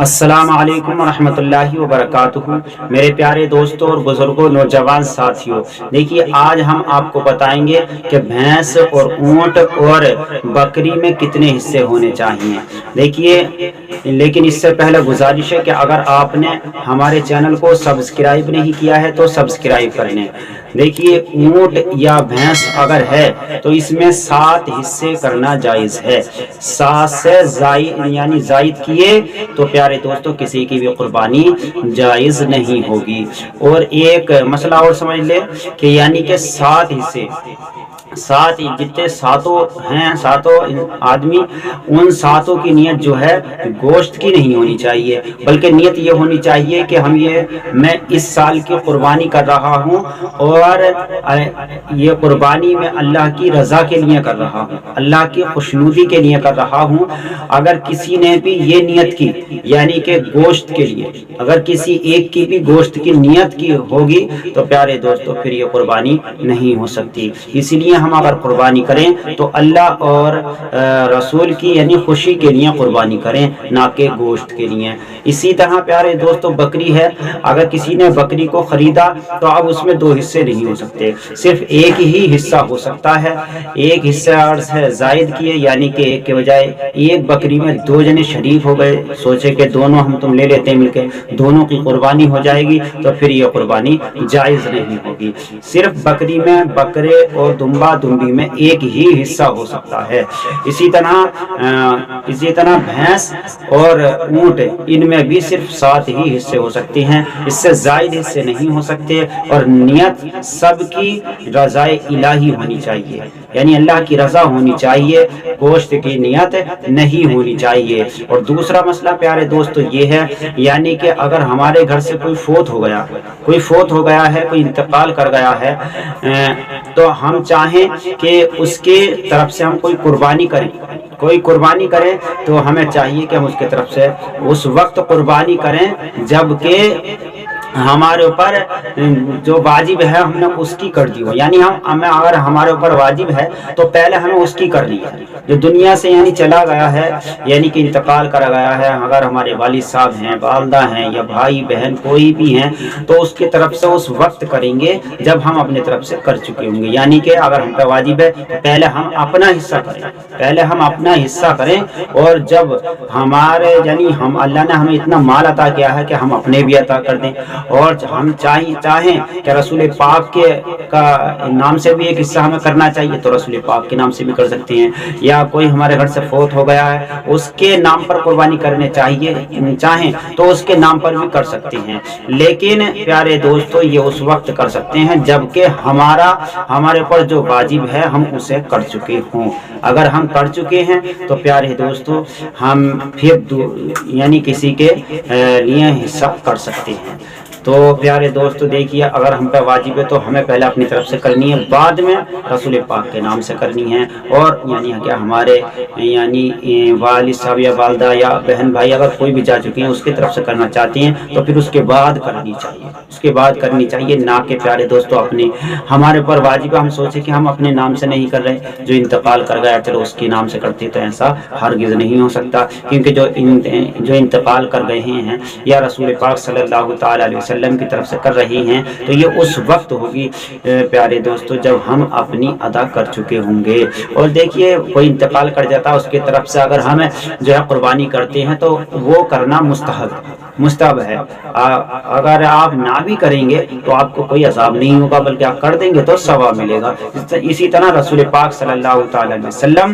السلام علیکم ورحمۃ اللہ وبرکاتہ۔ میرے پیارے دوستوں اور بزرگوں، نوجوان ساتھیوں، دیکھیے آج ہم آپ کو بتائیں گے کہ بھینس اور اونٹ اور بکری میں کتنے حصے ہونے چاہیے۔ دیکھیے لیکن اس سے پہلے گزارش ہے کہ اگر آپ نے ہمارے چینل کو سبسکرائب نہیں کیا ہے تو سبسکرائب کر لیں۔ دیکھیے اونٹ یا بھینس اگر ہے تو اس میں 7 حصے کرنا جائز ہے۔ 7 سے زائد کیے تو پیارے دوستوں کسی کی بھی قربانی جائز نہیں ہوگی۔ اور ایک مسئلہ اور سمجھ لے کہ یعنی کہ 7 حصے، 7 جتنے ساتوں ہیں، 7 آدمی، ان 7 کی نیت جو ہے گوشت کی نہیں ہونی چاہیے، بلکہ نیت یہ ہونی چاہیے کہ میں اس سال کی قربانی کر رہا ہوں اور یہ قربانی میں اللہ کی رضا کے لیے کر رہا ہوں، اللہ کی خوشنودی کے لیے کر رہا ہوں۔ اگر کسی نے بھی یہ نیت کی یعنی کہ گوشت کے لیے، اگر کسی ایک کی بھی گوشت کی نیت کی ہوگی تو پیارے دوستوں پھر یہ قربانی نہیں ہو سکتی۔ اسی لیے ہم اگر قربانی کریں تو اللہ اور رسول کی یعنی خوشی کے لیے قربانی کریں، نہ کہ گوشت کے لیے۔ اسی طرح پیارے دوستوں بکری ہے، اگر کسی نے بکری کو خریدا تو اب اس میں 2 حصے نہیں ہو سکتے، صرف ایک ہی حصہ ہو سکتا ہے۔ ایک حصہ عرض ہے زائد کیے، یعنی کہ ایک کے بجائے ایک بکری میں 2 جنے شریک ہو گئے، سوچے کہ دونوں ہم تم لے لیتے ہیں مل کے، دونوں کی قربانی ہو جائے گی تو پھر یہ قربانی جائز نہیں ہوگی۔ صرف بکری میں، بکرے اور دمبا دمبی میں ایک ہی حصہ ہو سکتا ہے۔ اسی طرح بھینس اور اونٹ ان میں بھی صرف 7 ہی حصے ہو سکتے ہیں، اس سے زائد حصے نہیں ہو سکتے۔ اور نیت سب کی رضا الہی ہونی چاہیے، یعنی اللہ کی رضا ہونی چاہیے، گوشت کی نیت نہیں ہونی چاہیے۔ اور دوسرا مسئلہ پیارے دوستو یہ ہے یعنی کہ اگر ہمارے گھر سے کوئی فوت ہو گیا ہے، کوئی انتقال کر گیا ہے، تو ہم چاہیں کہ اس کے طرف سے ہم کوئی قربانی کریں تو ہمیں چاہیے کہ ہم اس کے طرف سے اس وقت قربانی کریں جبکہ ہمارے اوپر جو واجب ہے ہم نے اس کی کر دی ہو، یعنی اگر ہمارے اوپر واجب ہے تو پہلے ہمیں اس کی کرنی ہے۔ جو دنیا سے یعنی چلا گیا ہے، یعنی کہ انتقال کرا گیا ہے، اگر ہمارے والد صاحب ہیں، والدہ ہیں یا بھائی بہن کوئی بھی ہیں تو اس کی طرف سے اس وقت کریں گے جب ہم اپنے طرف سے کر چکے ہوں گے۔ یعنی کہ اگر ہم پہ واجب ہے تو پہلے ہم اپنا حصہ کریں، اور جب ہمارے یعنی اللہ نے ہمیں اتنا مال عطا کیا ہے کہ ہم اپنے بھی عطا کر دیں، اور ہم چاہیں کہ رسول پاک کے نام سے بھی ایک حصہ ہمیں کرنا چاہیے تو رسول پاک کے نام سے بھی کر سکتے ہیں، یا کوئی ہمارے گھر سے فوت ہو گیا ہے اس کے نام پر قربانی کرنے چاہیں تو اس کے نام پر بھی کر سکتے ہیں۔ لیکن پیارے دوستو یہ اس وقت کر سکتے ہیں جبکہ ہمارے اوپر جو واجب ہے ہم اسے کر چکے ہوں۔ اگر ہم کر چکے ہیں تو پیارے دوستو ہم پھر یعنی کسی کے لیے حصہ کر سکتے ہیں۔ تو پیارے دوستو دیکھیے اگر ہم پہ واجب ہے تو ہمیں پہلے اپنی طرف سے کرنی ہے، بعد میں رسول پاک کے نام سے کرنی ہے۔ اور یعنی کہ ہمارے والد صاحب یا والدہ یا بہن بھائی اگر کوئی بھی جا چکے ہیں اس کی طرف سے کرنا چاہتے ہیں تو پھر اس کے بعد کرنی چاہیے، نہ کہ پیارے دوستو ہمارے اوپر واجب ہے ہم سوچے کہ ہم اپنے نام سے نہیں کر رہے، جو انتقال کر گیا چلو اس کے نام سے کرتے، تو ایسا ہرگز نہیں ہو سکتا، کیونکہ جو انتقال کر گئے ہیں یا رسول پاک صلی اللہ تعالی علیہ وسلم کی طرف سے کر رہی ہیں تو یہ اس وقت ہوگی پیارے دوستو جب ہم اپنی ادا کر چکے ہوں گے۔ اور دیکھیے کوئی انتقال کر جاتا ہے اس کی طرف سے اگر ہمیں جو ہے قربانی کرتے ہیں تو وہ کرنا مستحب ہے۔ اگر آپ نہ بھی کریں گے تو آپ کو کوئی عذاب نہیں ہوگا بلکہ آپ کر دیں گے تو ثواب ملے گا۔ اسی طرح رسول پاک صلی اللہ تعالی علیہ وسلم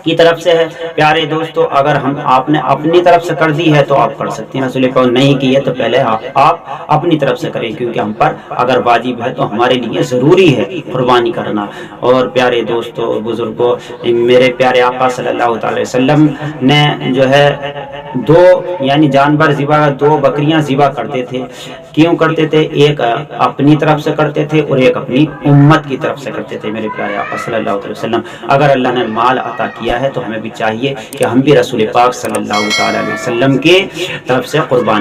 کی طرف سے ہے پیارے دوستو، اگر آپ نے اپنی طرف سے کر دی ہے تو آپ کر سکتے ہیں، رسول پاک نہیں کی ہے تو پہلے آپ اپنی طرف سے کریں، کیونکہ ہم پر اگر واجب ہے تو ہمارے لیے ضروری ہے قربانی کرنا۔ اور پیارے دوستو بزرگوں، میرے پیارے آقا صلی اللہ تعالی وسلم نے جو ہے 2 جانور ذبح، 2 بکریاں ذبح کرتے تھے۔ کیوں کرتے تھے؟ ایک اپنی طرف سے کرتے تھے اور ایک اپنی امت کی طرف سے کرتے تھے میرے پیارے آقا صلی اللہ علیہ وسلم۔ اگر اللہ نے مال عطا کیا ہے تو ہمیں بھی چاہیے کہ ہم بھی رسول پاک صلی اللہ تعالی علیہ وسلم کی طرف سے قربانی